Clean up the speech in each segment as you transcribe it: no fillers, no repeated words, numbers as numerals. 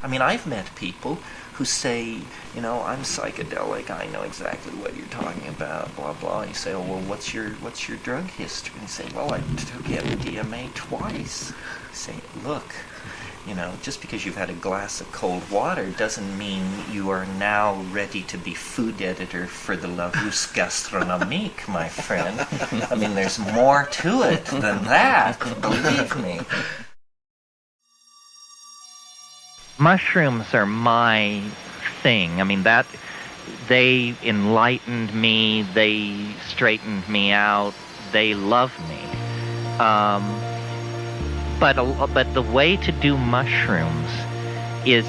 I mean, I've met people who say, I'm psychedelic, I know exactly what you're talking about, blah, blah. You say, oh, well, what's your drug history? And they say, well, I took MDMA twice. You say, look, just because you've had a glass of cold water doesn't mean you are now ready to be food editor for the La Russe Gastronomique, my friend. I mean, there's more to it than that, believe me. Mushrooms are my thing. I mean, they enlightened me, they straightened me out, they love me. But the way to do mushrooms is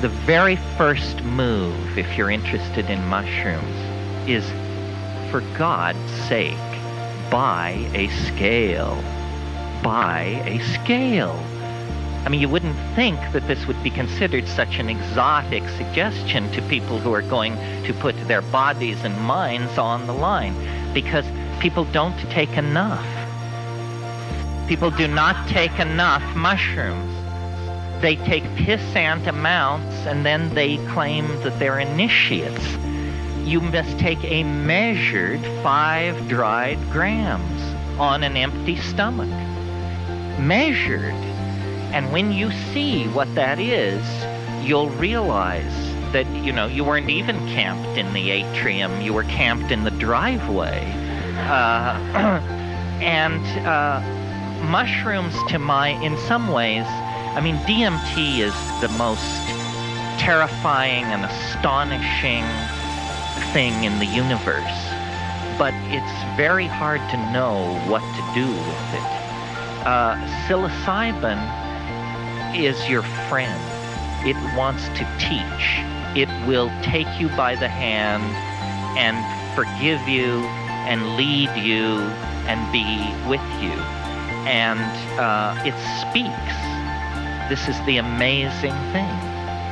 the very first move, if you're interested in mushrooms, is, for God's sake, buy a scale. Buy a scale. I mean, you wouldn't think that this would be considered such an exotic suggestion to people who are going to put their bodies and minds on the line, because people don't take enough. People do not take enough mushrooms. They take pissant amounts and then they claim that they're initiates. You must take a measured 5 dried grams on an empty stomach. Measured. And when you see what that is, you'll realize that, you weren't even camped in the atrium, you were camped in the driveway. Mushrooms in some ways, I mean, DMT is the most terrifying and astonishing thing in the universe, but it's very hard to know what to do with it. Psilocybin is your friend. It wants to teach. It will take you by the hand and forgive you and lead you and be with you. And it speaks. This is the amazing thing.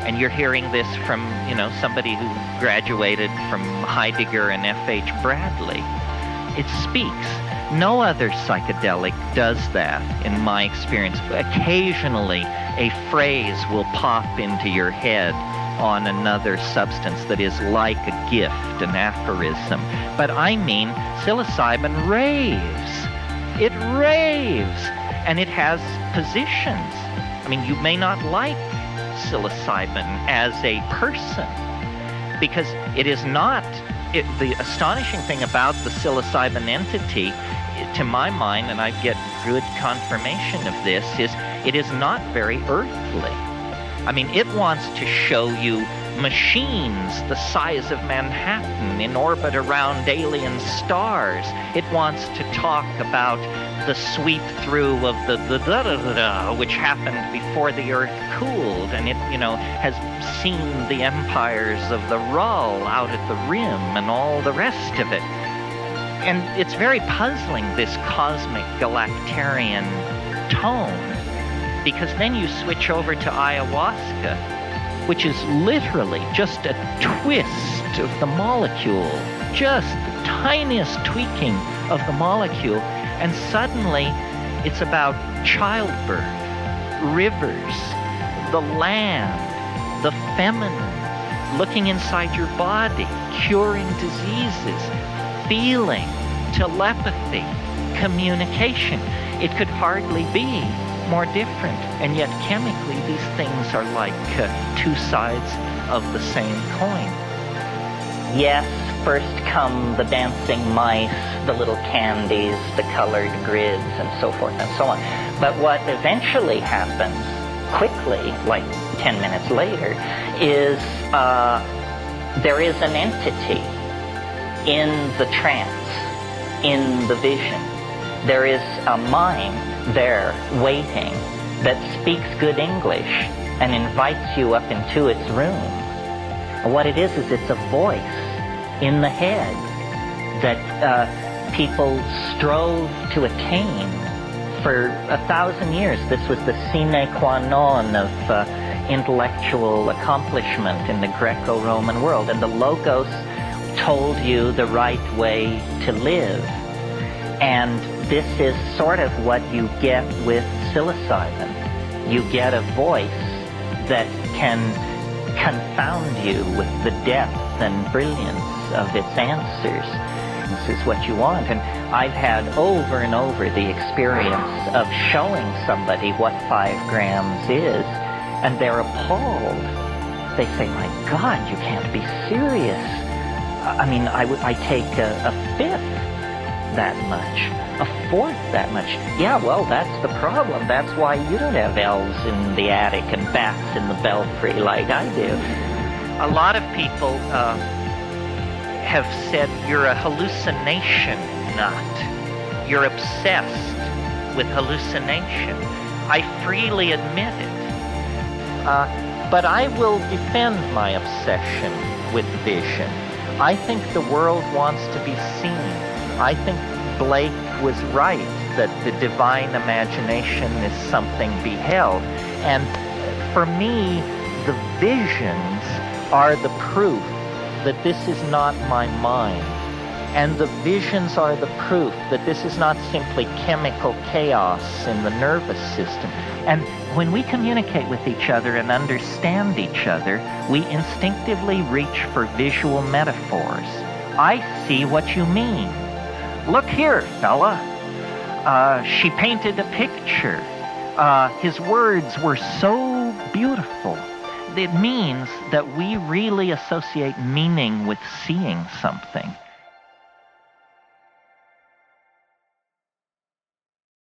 And you're hearing this from, somebody who graduated from Heidegger and F.H. Bradley. It speaks. No other psychedelic does that, in my experience. Occasionally, a phrase will pop into your head on another substance that is like a gift, an aphorism. But I mean, psilocybin raves. It raves. And it has positions. I mean, you may not like psilocybin as a person, because it is not... the astonishing thing about the psilocybin entity, to my mind, and I get good confirmation of this, is it is not very earthly. I mean, it wants to show you machines the size of Manhattan in orbit around alien stars. It wants to talk about the sweep through of the da-da-da-da, which happened before the Earth cooled, and it, has seen the empires of the Rull out at the rim and all the rest of it. And it's very puzzling, this cosmic galactarian tone, because then you switch over to ayahuasca, which is literally just a twist of the molecule, just the tiniest tweaking of the molecule, and suddenly it's about childbirth, rivers, the land, the feminine, looking inside your body, curing diseases, feeling, telepathy, communication. It could hardly be more different, and yet chemically these things are like two sides of the same coin. Yes, first come the dancing mice, the little candies, the colored grids, and so forth and so on. But what eventually happens, quickly, like 10 minutes later, is there is an entity in the trance, in the vision. There is a mind there waiting that speaks good English and invites you up into its room. And what it is it's a voice in the head that people strove to attain for 1,000 years. This was the sine qua non of intellectual accomplishment in the Greco-Roman world, and the Logos told you the right way to live. And this is sort of what you get with psilocybin. You get a voice that can confound you with the depth and brilliance of its answers. This is what you want. And I've had over and over the experience of showing somebody what 5 grams is, and they're appalled. They say, my God, you can't be serious. I mean, I take a fifth that much, a fourth that much. Yeah, well, that's the problem. That's why you don't have elves in the attic and bats in the belfry like I do. A lot of people have said you're a hallucination nut. You're obsessed with hallucination. I freely admit it. But I will defend my obsession with vision. I think the world wants to be seen. I think Blake was right that the divine imagination is something beheld. And for me, the visions are the proof that this is not my mind. And the visions are the proof that this is not simply chemical chaos in the nervous system. And when we communicate with each other and understand each other, we instinctively reach for visual metaphors. I see what you mean. Look here, fella. She painted a picture. His words were so beautiful. It means that we really associate meaning with seeing something.